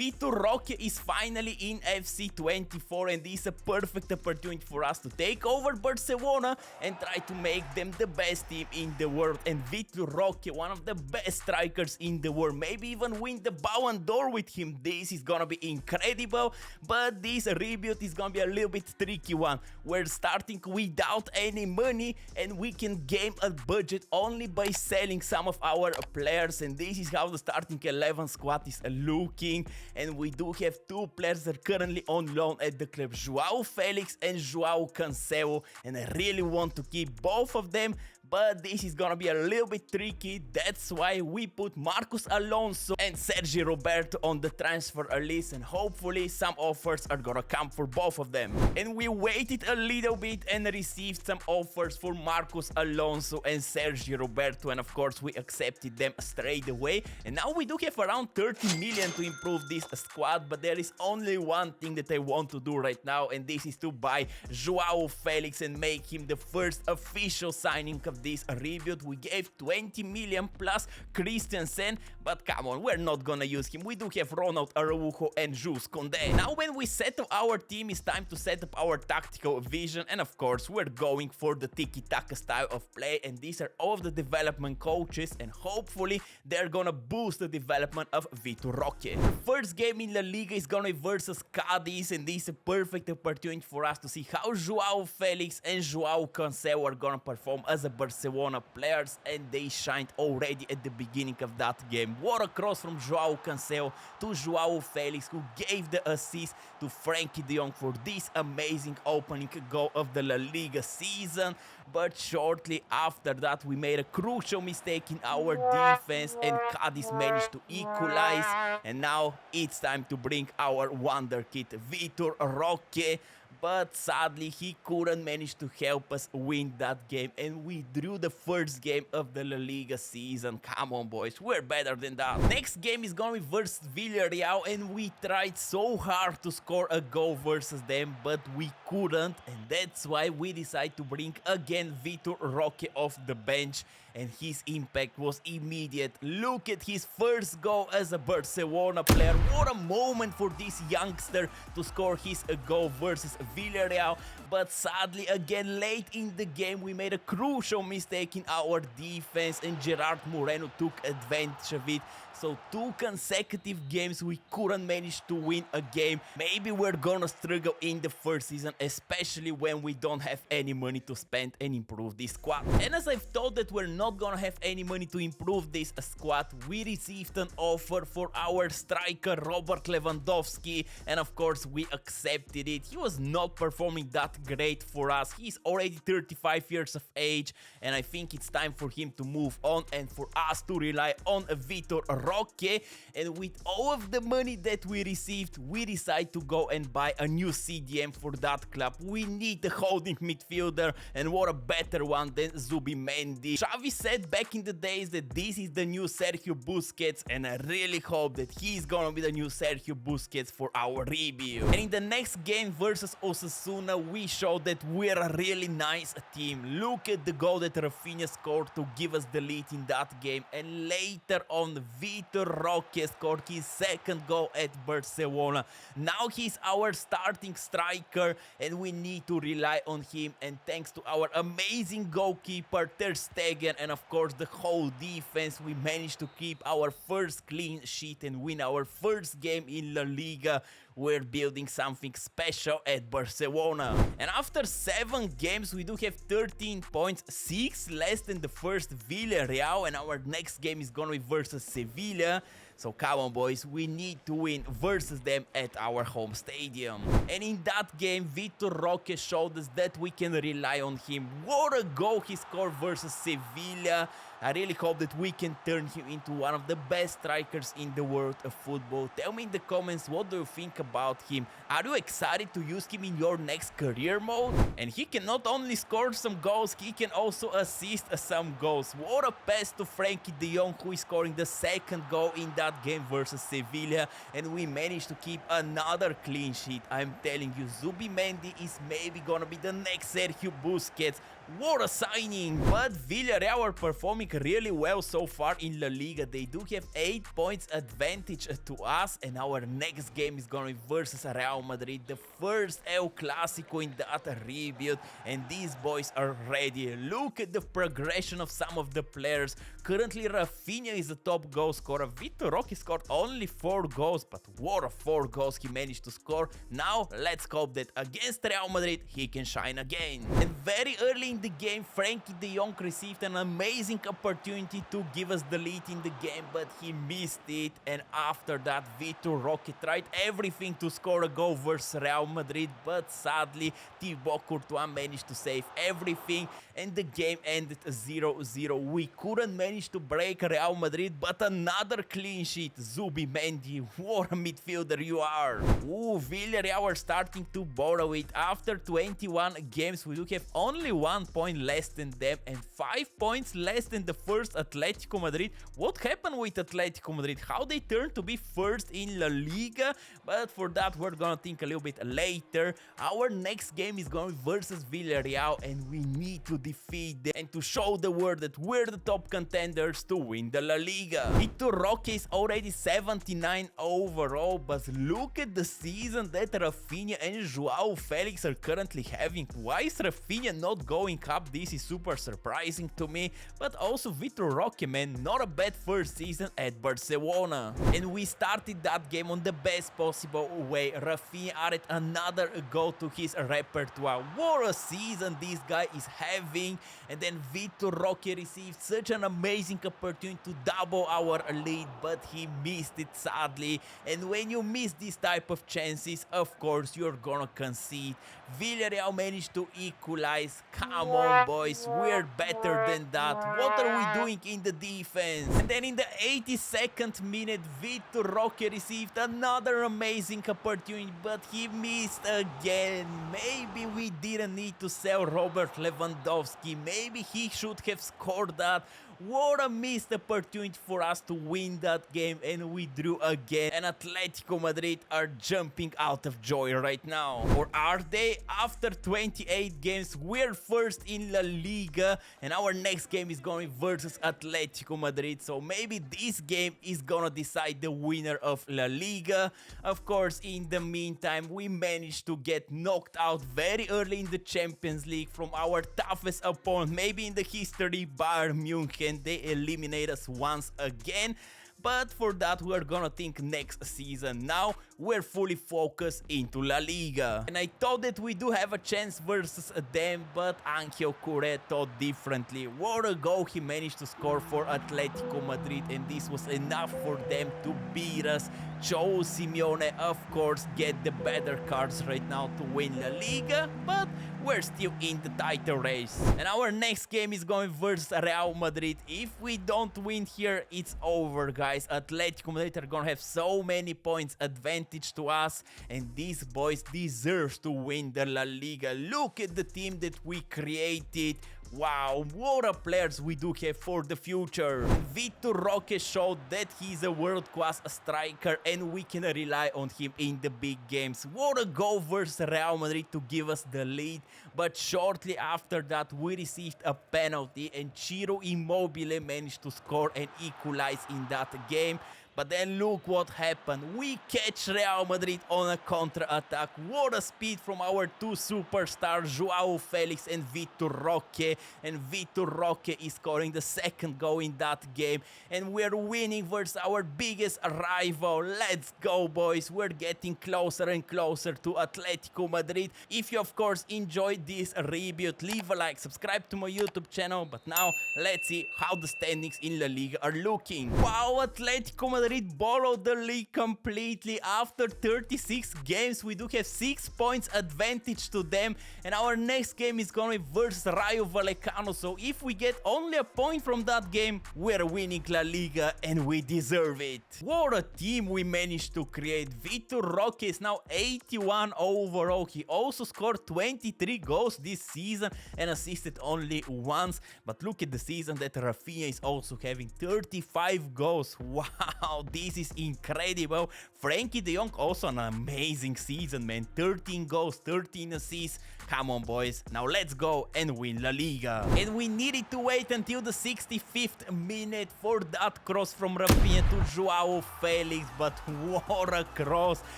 VITOR ROQUE is finally in FC24 and this is a perfect opportunity for us to take over Barcelona and try to make them the best team in the world. And VITOR ROQUE, one of the best strikers in the world, maybe even win the Ballon d'Or with him. This is gonna be incredible, but this rebuild is gonna be a little bit tricky one. We're starting without any money and we can gain a budget only by selling some of our players, and this is how the starting 11 squad is looking. And we do have two players that are currently on loan at the club, João Felix and João Cancelo, and I really want to keep both of them, but this is gonna be a little bit tricky. That's why we put Marcos Alonso and Sergi Roberto on the transfer list, and hopefully some offers are gonna come for both of them. And we waited a little bit and received some offers for Marcos Alonso and Sergi Roberto, and of course we accepted them straight away. And now we do have around 30 million to improve this squad, but there is only one thing that I want to do right now, and this is to buy João Felix and make him the first official signing of this rebuild. We gave 20 million plus Christensen, but come on, we're not gonna use him. We do have Ronald Araujo and Jules Koundé. Now when we set up our team, it's time to set up our tactical vision, and of course we're going for the tiki-taka style of play, and these are all of the development coaches, and hopefully they're gonna boost the development of VITOR ROQUE. The first game in La Liga is gonna be versus Cadiz, and this is a perfect opportunity for us to see how João Felix and João Cancelo are gonna perform as a Barcelona players, and they shined already at the beginning of that game. What a cross from João Cancelo to João Felix, who gave the assist to Frankie de Jong for this amazing opening goal of the La Liga season. But shortly after that we made a crucial mistake in our defense and Cadiz managed to equalize, and now it's time to bring our wonder kid VITOR ROQUE. But sadly he couldn't manage to help us win that game, and we drew the first game of the La Liga season. Come on boys, we're better than that. Next game is gonna be versus Villarreal, and we tried so hard to score a goal versus them, but we couldn't, and that's why we decided to bring again VITOR ROQUE off the bench, and his impact was immediate. Look at his first goal as a Barcelona player. What a moment for this youngster to score his goal versus Villarreal. But sadly again late in the game we made a crucial mistake in our defense, and Gerard Moreno took advantage of it. So 2 consecutive games we couldn't manage to win a game. Maybe we're gonna struggle in the first season, especially when we don't have any money to spend and improve this squad. And as I've thought that we're not gonna have any money to improve this squad, we received an offer for our striker Robert Lewandowski, and of course we accepted it. He was not performing that great for us. He's already 35 years of age, and I think it's time for him to move on and for us to rely on a VITOR ROQUE. And with all of the money that we received, we decided to go and buy a new CDM for that club. We need a holding midfielder, and what a better one than Zubimendi. Xavi said back in the days that this is the new Sergio Busquets, and I really hope that he's gonna be the new Sergio Busquets for our rebuild. And in the next game versus Osasuna, we showed that we're a really nice team. Look at the goal that Rafinha scored to give us the lead in that game, and later on VITOR ROQUE scored his second goal at Barcelona. Now he's our starting striker and we need to rely on him, and thanks to our amazing goalkeeper Ter Stegen and of course the whole defense, we managed to keep our first clean sheet and win our first game in La Liga. We're building something special at Barcelona. And after 7 games we do have 13 points, 6 less than the first Villarreal, and our next game is gonna be versus Sevilla. So come on boys, we need to win versus them at our home stadium. And in that game VITOR ROQUE showed us that we can rely on him. What a goal he scored versus Sevilla. I really hope that we can turn him into one of the best strikers in the world of football. Tell me in the comments, what do you think about him? Are you excited to use him in your next career mode? And he can not only score some goals, he can also assist some goals. What a pass to Frankie de Jong, who is scoring the second goal in that game versus Sevilla, and we managed to keep another clean sheet. I'm telling you, Zubimendi is maybe gonna be the next Sergio Busquets. What a signing! But Villarreal are performing really well so far in La Liga. They do have 8 points advantage to us, and our next game is going to be versus Real Madrid, the first El Clasico in that rebuild, and these boys are ready. Look at the progression of some of the players. Currently Rafinha is the top goal scorer. VITOR ROQUE scored only 4 goals, but what a 4 goals he managed to score. Now let's hope that against Real Madrid he can shine again. And very early in the game, Frenkie de Jong received an amazing opportunity to give us the lead in the game, but he missed it. And after that, VITOR ROQUE tried everything to score a goal versus Real Madrid, but sadly Thibaut Courtois managed to save everything, and the game ended 0-0. We couldn't manage to break Real Madrid, but another clean sheet. Zubimendi, what a midfielder you are. Ooh, Villarreal are starting to borrow it. After 21 games, we do have only 1 point less than them and 5 points less than the first Atletico Madrid. What happened with Atletico Madrid? How they turned to be first in La Liga? But for that, we're gonna think a little bit later. Our next game is going versus Villarreal, and we need to defeat them and to show the world that we're the top contenders to win the La Liga. VITOR ROQUE is already 79 overall, but look at the season that Rafinha and Joao Felix are currently having. Why is Rafinha not going up? This is super surprising to me. But also VITOR ROQUE, man, not a bad first season at Barcelona. And we started that game on the best possible way. Rafinha added another goal to his repertoire. What a season this guy is having. And then VITOR ROQUE received such an amazing opportunity to double our lead, but he missed it sadly. And when you miss this type of chances, of course you're gonna concede. Villarreal managed to equalize. Come on, boys, we're better than that. What are we doing in the defense? And then in the 82nd minute, VITOR ROQUE received another amazing opportunity, but he missed again. Maybe we didn't need to sell Robert Lewandowski. Maybe he should have scored that. What a missed opportunity for us to win that game, and we drew again. And Atletico Madrid are jumping out of joy right now. Or are they? After 28 games, we're first in La Liga, and our next game is going versus Atletico Madrid. So maybe this game is gonna decide the winner of La Liga. Of course, in the meantime, we managed to get knocked out very early in the Champions League from our toughest opponent, maybe in the history, Bayern Munich. They eliminate us once again. But for that, we're gonna think next season. Now we're fully focused into La Liga. And I thought that we do have a chance versus them, but Angel Correa thought differently. What a goal he managed to score for Atletico Madrid, and this was enough for them to beat us. Joe Simeone, of course, get the better cards right now to win La Liga, but we're still in the title race. And our next game is going versus Real Madrid. If we don't win here, it's over, guys. Atletico Madrid are gonna have so many points advantage to us, and these boys deserve to win the La Liga. Look at the team that we created. Wow, what a players we do have for the future. VITOR ROQUE showed that he's a world-class striker, and we can rely on him in the big games. What a goal versus Real Madrid to give us the lead, but shortly after that we received a penalty, and Ciro Immobile managed to score and equalize in that game. But then look what happened. We catch Real Madrid on a counter-attack. What a speed from our two superstars, Joao Felix and VITOR ROQUE. And VITOR ROQUE is scoring the second goal in that game. And we're winning versus our biggest rival. Let's go, boys. We're getting closer and closer to Atletico Madrid. If you, of course, enjoyed this rebuild, leave a like, subscribe to my YouTube channel. But now, let's see how the standings in La Liga are looking. Wow, Atletico Madrid borrowed the league completely. After 36 games, we do have 6 points advantage to them, and our next game is gonna be versus Rayo Vallecano. So if we get only a point from that game, we're winning La Liga, and we deserve it. What a team we managed to create. VITOR ROQUE is now 81 overall. He also scored 23 goals this season and assisted only once. But look at the season that Rafinha is also having, 35 goals. Wow, this is incredible. Frenkie de Jong also an amazing season, man. 13 goals, 13 assists. Come on, boys, now let's go and win La Liga. And we needed to wait until the 65th minute for that cross from Rafinha to Joao Felix, but what a cross.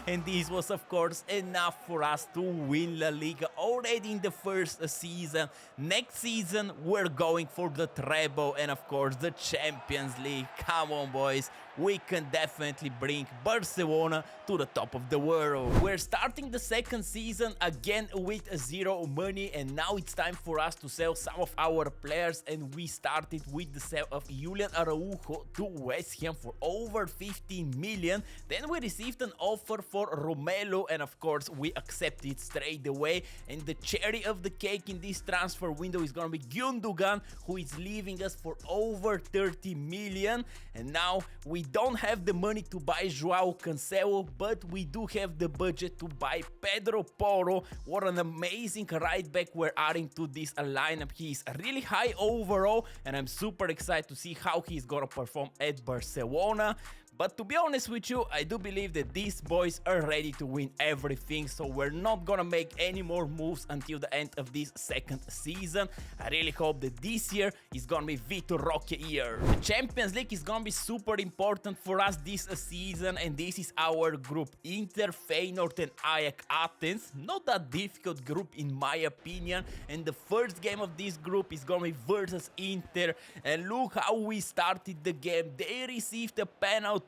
And this was, of course, enough for us to win La Liga already in the first season. Next season, we're going for the treble and, of course, the Champions League. Come on, boys, we can definitely bring Barcelona to the top of the world. We're starting the second season again with zero money, and now it's time for us to sell some of our players, and we started with the sale of Julian Araujo to West Ham for over 15 million. Then we received an offer for Romelu, and of course we accepted straight away. And the cherry of the cake in this transfer window is gonna be Gundogan, who is leaving us for over 30 million. And now we don't have the money to buy Joao Cancelo, but we do have the budget to buy Pedro Porro. What an amazing right back we're adding to this lineup. He's really high overall, and I'm super excited to see how he's gonna perform at Barcelona. But to be honest with you, I do believe that these boys are ready to win everything, so we're not gonna make any more moves until the end of this second season. I really hope that this year is gonna be VITOR ROQUE year. The Champions League is gonna be super important for us this season, and this is our group: Inter, Feyenoord and Ajax Athens. Not that difficult group in my opinion, and the first game of this group is gonna be versus Inter. And look how we started the game. They received a penalty,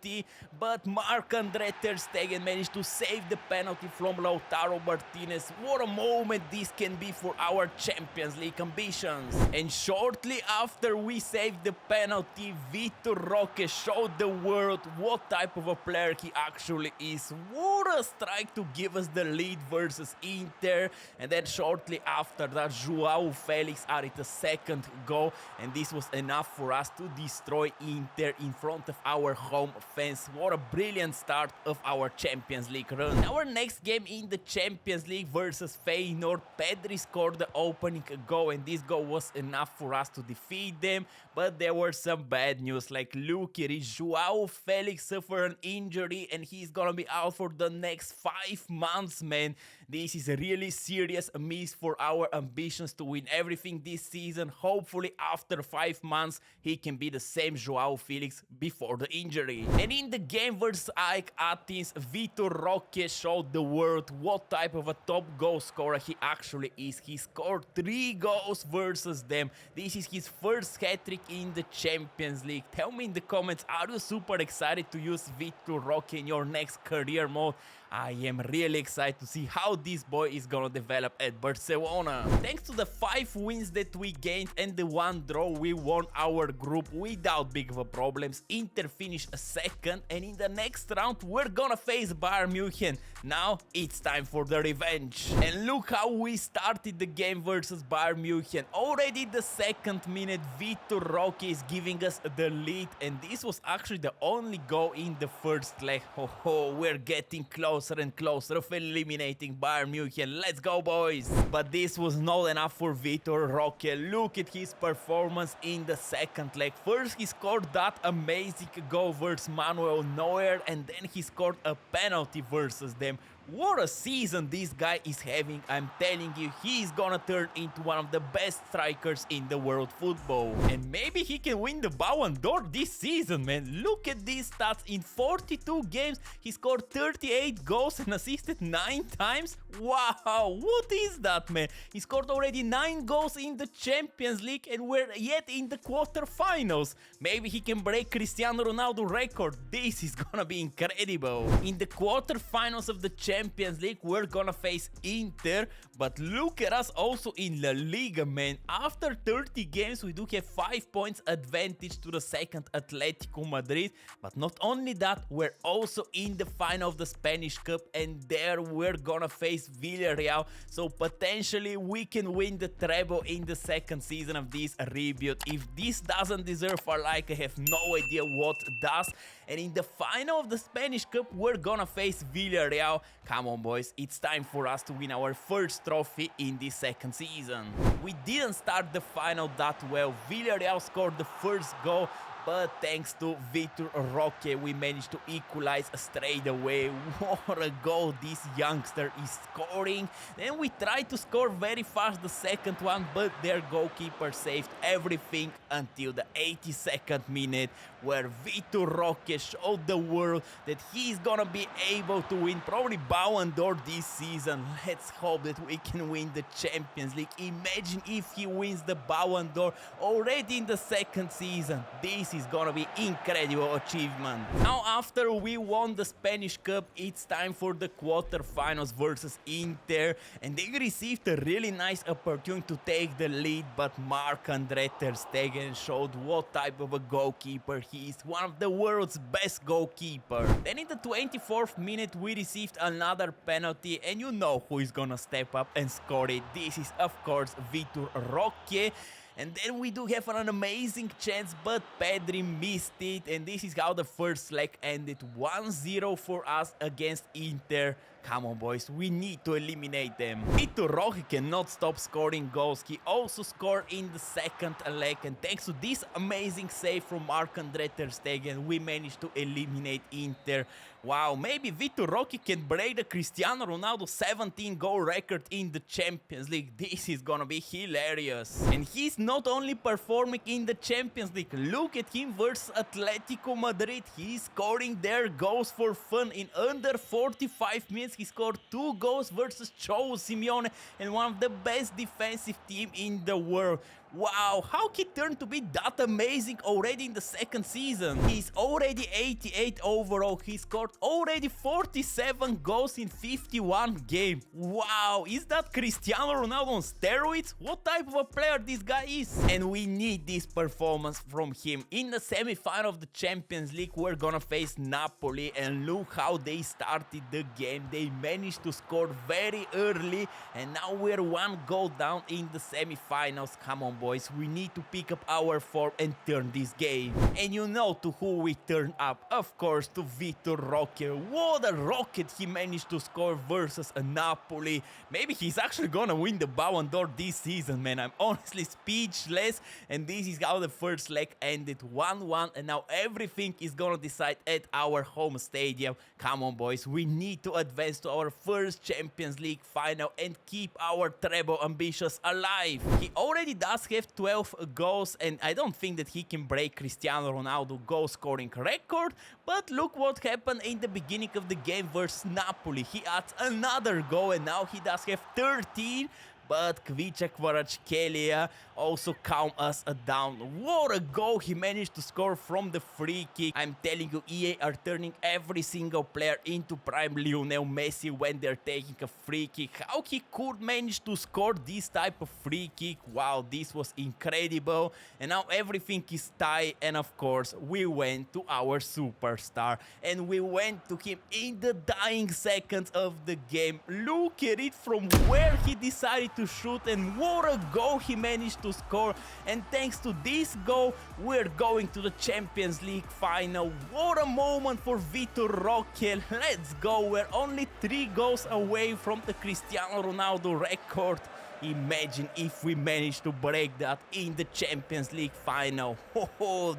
but Marc-Andre ter Stegen managed to save the penalty from Lautaro Martinez. What a moment this can be for our Champions League ambitions. And shortly after we saved the penalty, VITOR ROQUE showed the world what type of a player he actually is. What a strike to give us the lead versus Inter. And then shortly after that, Joao Felix added a second goal, and this was enough for us to destroy Inter in front of our home fans. What a brilliant start of our Champions League run. Our next game in the Champions League versus Feyenoord, Pedri scored the opening goal, and this goal was enough for us to defeat them. But there were some bad news, like look here, Joao Felix suffered an injury and he's gonna be out for the next 5 months, man. This is a really serious miss for our ambitions to win everything this season. Hopefully after 5 months he can be the same Joao Felix before the injury. And in the game versus Ajax Athens, VITOR ROQUE showed the world what type of a top goal scorer he actually is. He scored 3 goals versus them. This is his first hat-trick in the Champions League. Tell me in the comments, are you super excited to use VITOR ROQUE in your next career mode? I am really excited to see how this boy is gonna develop at Barcelona. Thanks to the 5 wins that we gained and the 1 draw, we won our group without big of a problems. Inter finished second, and in the next round we're gonna face Bayern Munich. Now it's time for the revenge. And look how we started the game versus Bayern Munich. Already the second minute, VITOR ROQUE is giving us the lead, and this was actually the only goal in the first leg. We're getting closer and closer of eliminating Bayern Munich. Let's go, boys! But this was not enough for VITOR ROQUE. Look at his performance in the second leg. First he scored that amazing goal versus Manuel Neuer, and then he scored a penalty versus them. What a season this guy is having. I'm telling you, he is gonna turn into one of the best strikers in the world football. And maybe he can win the Ballon d'Or this season, man. Look at these stats. In 42 games, he scored 38 goals and assisted 9 times. Wow, what is that, man? He scored already 9 goals in the Champions League, and we're yet in the quarterfinals. Maybe he can break Cristiano Ronaldo record. This is gonna be incredible. In the quarterfinals of the Champions League, we're gonna face Inter, but look at us also in La Liga, man. After 30 games, we do have 5 points advantage to the second Atletico Madrid. But not only that, we're also in the final of the Spanish Cup, and there we're gonna face Villarreal. So potentially we can win the treble in the second season of this rebuild. If this doesn't deserve a like, I have no idea what does. And in the final of the Spanish Cup, we're gonna face Villarreal. Come on, boys, it's time for us to win our first trophy in this second season. We didn't start the final that well. Villarreal scored the first goal, but thanks to VITOR ROQUE, we managed to equalize straight away. What a goal this youngster is scoring. Then we tried to score very fast the second one, but their goalkeeper saved everything until the 82nd minute, where VITOR ROQUE showed the world that he's gonna be able to win probably Ballon d'Or this season. Let's hope that we can win the Champions League. Imagine if he wins the Ballon d'Or already in the second season. This is gonna be incredible achievement. Now, after we won the Spanish Cup, it's time for the quarterfinals versus Inter, and they received a really nice opportunity to take the lead, but Marc-Andre ter Stegen showed what type of a goalkeeper he is, one of the world's best goalkeepers. Then in the 24th minute we received another penalty, and you know who is gonna step up and score it. This is of course VITOR ROQUE. And then we do have an amazing chance, but Pedri missed it, and this is how the first leg ended. 1-0 for us against Inter. Come on, boys, we need to eliminate them. VITOR ROQUE cannot stop scoring goals. He also scored in the second leg, and thanks to this amazing save from Marc-Andre ter Stegen, we managed to eliminate Inter. Wow, maybe VITOR ROQUE can break the Cristiano Ronaldo 17-goal record in the Champions League. This is gonna be hilarious. And he's not only performing in the Champions League. Look at him versus Atletico Madrid. He's scoring their goals for fun. In under 45 minutes, he scored 2 goals versus Cholo Simeone and one of the best defensive team in the world. Wow, how he turned to be that amazing already in the second season. He's already 88 overall. He scored already 47 goals in 51 games. Wow, is that Cristiano Ronaldo on steroids? What type of a player this guy is? And we need this performance from him. In the semi-final of the Champions League, we're gonna face Napoli, and look how they started the game. They managed to score very early, and now we're 1 goal down in the semi-finals. Come on, boys, we need to pick up our form and turn this game. And you know to who we turn up, of course, to VITOR ROQUE. What a rocket he managed to score versus a Napoli. Maybe he's actually gonna win the Ballon d'Or this season, man. I'm honestly speechless. And this is how the first leg ended, 1-1, and now everything is gonna decide at our home stadium. Come on, boys, we need to advance to our first Champions League final and keep our treble ambitions alive. He already does have 12 goals, and I don't think that he can break Cristiano Ronaldo goal scoring record, but look what happened in the beginning of the game versus Napoli. He adds another goal, and now he does have 13. But Kvicha Kvaratskhelia also calmed us down. What a goal he managed to score from the free kick. I'm telling you, EA are turning every single player into prime Lionel Messi when they're taking a free kick. How he could manage to score this type of free kick? Wow, this was incredible. And now everything is tied, and of course we went to our superstar, and we went to him in the dying seconds of the game. Look at it from where he decided to shoot, and what a goal he managed to score. And thanks to this goal, we're going to the Champions League final. What a moment for VITOR ROQUE. Let's go. We're only 3 goals away from the Cristiano Ronaldo record. Imagine if we manage to break that in the Champions League final.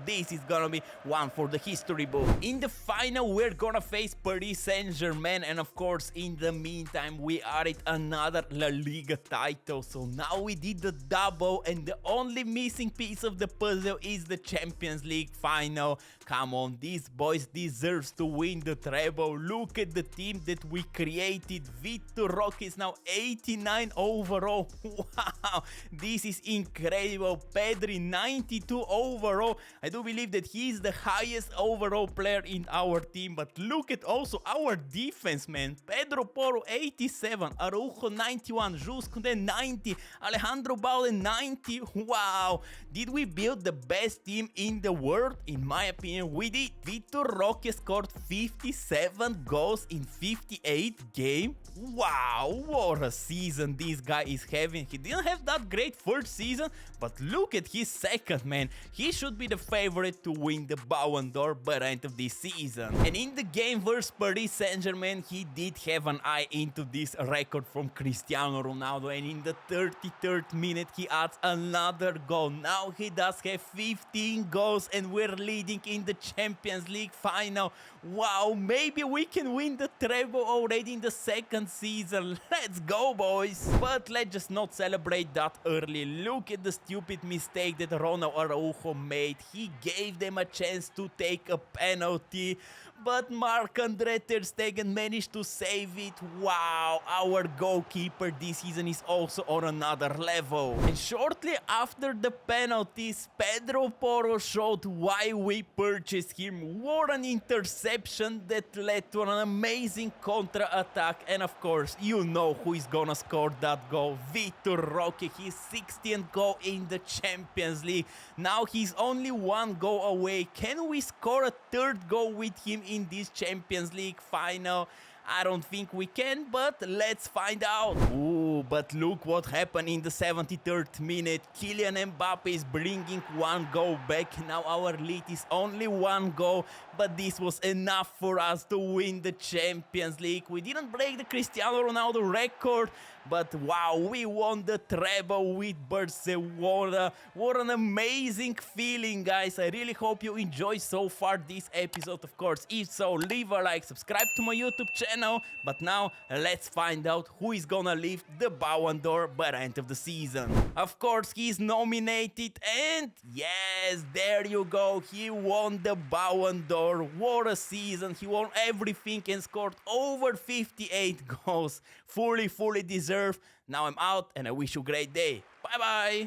This is gonna be one for the history book. In the final, we're gonna face Paris Saint-Germain, and of course, in the meantime, we are at another La Liga title. So now we did the double, and the only missing piece of the puzzle is the Champions League final. Come on, these boys deserves to win the treble. Look at the team that we created. VITOR ROQUE is now 89 overall. Wow, this is incredible. Pedri 92 overall. I do believe that he is the highest overall player in our team, but look at also our defense, man. Pedro Porro 87, Araujo 91, Jules Koundé 90, Alejandro Balde 90. Wow, did we build the best team in the world? In my opinion, here we did. VITOR ROQUE scored 57 goals in 58 games. Wow, what a season this guy is having. He didn't have that great first season, but look at his second, man. He should be the favorite to win the Ballon d'Or by the end of this season. And in the game versus Paris Saint-Germain, he did have an eye into this record from Cristiano Ronaldo, and in the 33rd minute he adds another goal. Now he does have 15 goals and we're leading in the Champions League final. Wow, maybe we can win the treble already in the second season. Let's go, boys. But let's just not celebrate that early. Look at the stupid mistake that Ronald Araujo made. He gave them a chance to take a penalty, but Marc-André ter Stegen managed to save it. Wow, our goalkeeper this season is also on another level. And shortly after the penalties, Pedro Porro showed why we purchased him. What an interception that led to an amazing counter-attack. And of course, you know who is gonna score that goal. VITOR ROQUE, his 16th goal in the Champions League. Now he's only one goal away. Can we score a third goal with him in this Champions League final? I don't think we can, but let's find out. Ooh, but look what happened in the 73rd minute. Kylian Mbappe is bringing one goal back. Now our lead is only one goal, but this was enough for us to win the Champions League. We didn't break the Cristiano Ronaldo record, but wow, we won the treble with Barcelona. What an amazing feeling, guys. I really hope you enjoyed so far this episode. Of course, if so, leave a like, subscribe to my YouTube channel. But now, let's find out who is gonna lift the Ballon d'Or by the end of the season. Of course, he's nominated, and yes, there you go. He won the Ballon d'Or. What a season. He won everything and scored over 58 goals. Fully deserved. Now I'm out, and I wish you a great day. Bye bye.